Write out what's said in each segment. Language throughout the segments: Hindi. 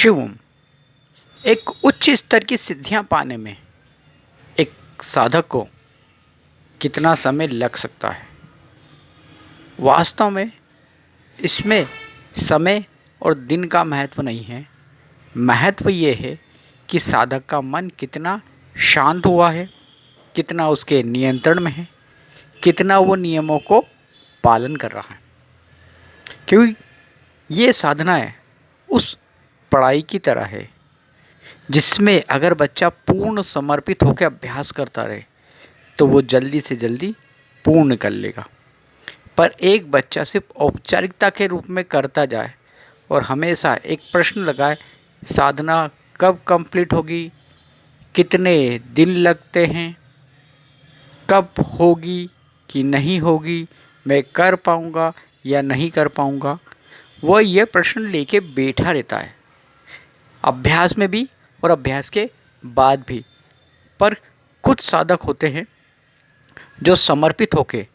शिवम एक उच्च स्तर की सिद्धियां पाने में एक साधक को कितना समय लग सकता है। वास्तव में इसमें समय और दिन का महत्व नहीं है। महत्व ये है कि साधक का मन कितना शांत हुआ है, कितना उसके नियंत्रण में है, कितना वो नियमों को पालन कर रहा है। क्योंकि ये साधना है उस पढ़ाई की तरह है जिसमें अगर बच्चा पूर्ण समर्पित होकर अभ्यास करता रहे तो वो जल्दी से जल्दी पूर्ण कर लेगा। पर एक बच्चा सिर्फ औपचारिकता के रूप में करता जाए और हमेशा एक प्रश्न लगाए, साधना कब कंप्लीट होगी, कितने दिन लगते हैं, कब होगी कि नहीं होगी, मैं कर पाऊँगा या नहीं कर पाऊँगा, वह ये प्रश्न लेके बैठा रहता है अभ्यास में भी और अभ्यास के बाद भी। पर कुछ साधक होते हैं जो समर्पित होके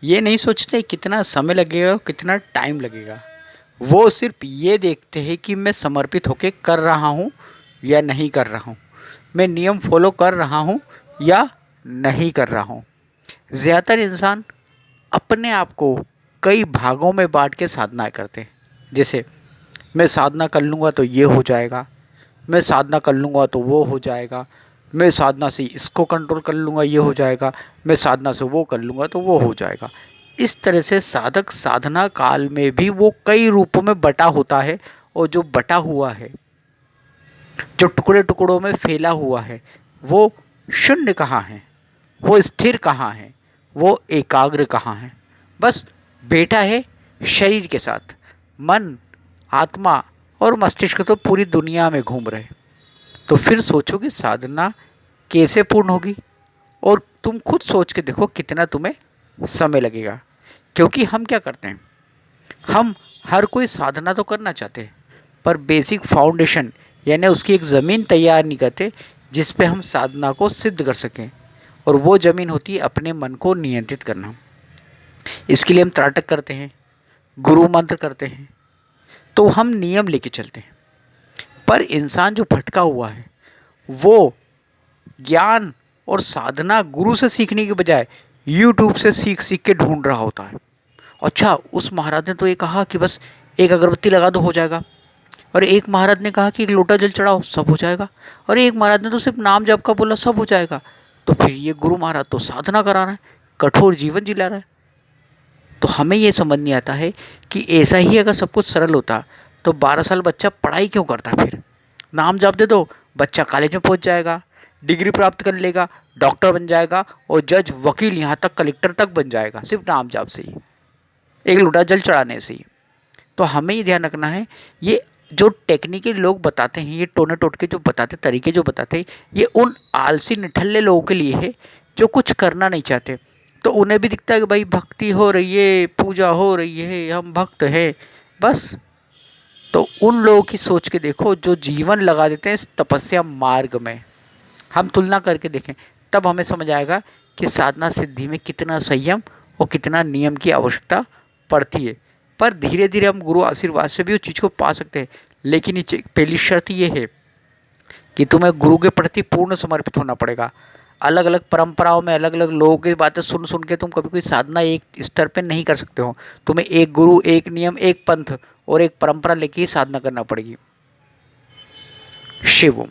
ये नहीं सोचते कितना समय लगेगा और कितना टाइम लगेगा। वो सिर्फ ये देखते हैं कि मैं समर्पित होके कर रहा हूँ या नहीं कर रहा हूँ, मैं नियम फॉलो कर रहा हूँ या नहीं कर रहा हूँ। ज़्यादातर इंसान अपने आप को कई भागों में बांट के साधना करते हैं। जैसे मैं साधना कर लूँगा तो ये हो जाएगा, मैं साधना कर लूँगा तो वो हो जाएगा, मैं साधना से इसको कंट्रोल कर लूँगा ये हो जाएगा, मैं साधना से वो कर लूँगा तो वो हो जाएगा। इस तरह से साधक साधना काल में भी वो कई रूपों में बटा होता है और जो बटा हुआ है, जो टुकड़े टुकड़ों में फैला हुआ है, वो शून्य कहाँ है, वो स्थिर कहाँ है, वो एकाग्र कहाँ है। बस बैठा है शरीर के साथ, मन, आत्मा और मस्तिष्क तो पूरी दुनिया में घूम रहे। तो फिर सोचो कि साधना कैसे पूर्ण होगी, और तुम खुद सोच के देखो कितना तुम्हें समय लगेगा। क्योंकि हम क्या करते हैं, हम हर कोई साधना तो करना चाहते हैं पर बेसिक फाउंडेशन यानी उसकी एक ज़मीन तैयार नहीं करते जिस पे हम साधना को सिद्ध कर सकें। और वो ज़मीन होती है अपने मन को नियंत्रित करना। इसके लिए हम त्राटक करते हैं, गुरु मंत्र करते हैं, तो हम नियम लेके चलते हैं। पर इंसान जो भटका हुआ है वो ज्ञान और साधना गुरु से सीखने के बजाय यूट्यूब से सीख सीख के ढूंढ रहा होता है। अच्छा, उस महाराज ने तो ये कहा कि बस एक अगरबत्ती लगा दो हो जाएगा, और एक महाराज ने कहा कि एक लोटा जल चढ़ाओ सब हो जाएगा, और एक महाराज ने तो सिर्फ नाम जप का बोला सब हो जाएगा। तो फिर ये गुरु महाराज तो साधना करा रहा है, कठोर जीवन जिला रहा है। तो हमें ये समझ नहीं आता है कि ऐसा ही अगर सब कुछ सरल होता तो 12 साल बच्चा पढ़ाई क्यों करता। फिर नाम जप दे दो, बच्चा कॉलेज में पहुंच जाएगा, डिग्री प्राप्त कर लेगा, डॉक्टर बन जाएगा और जज, वकील, यहाँ तक कलेक्टर तक बन जाएगा सिर्फ नाम जाप से ही, एक लोटा जल चढ़ाने से ही। तो हमें ये ध्यान रखना है, ये जो टेक्निकल लोग बताते हैं, ये टोने टोटके जो बताते, तरीके जो बताते हैं, ये उन आलसी निठल्ले लोगों के लिए है जो कुछ करना नहीं चाहते। तो उन्हें भी दिखता है कि भाई भक्ति हो रही है, पूजा हो रही है, हम भक्त हैं बस। तो उन लोगों की सोच के देखो जो जीवन लगा देते हैं इस तपस्या मार्ग में। हम तुलना करके देखें तब हमें समझ आएगा कि साधना सिद्धि में कितना संयम और कितना नियम की आवश्यकता पड़ती है। पर धीरे धीरे हम गुरु आशीर्वाद से भी उस चीज़ को पा सकते हैं। लेकिन ये पहली शर्त ये है कि तुम्हें गुरु के प्रति पूर्ण समर्पित होना पड़ेगा। अलग अलग परंपराओं में अलग अलग लोगों की बातें सुन सुन के तुम कभी कोई साधना एक स्तर पे नहीं कर सकते हो। तुम्हें एक गुरु, एक नियम, एक पंथ और एक परंपरा लेके ही साधना करना पड़ेगी। शिवम।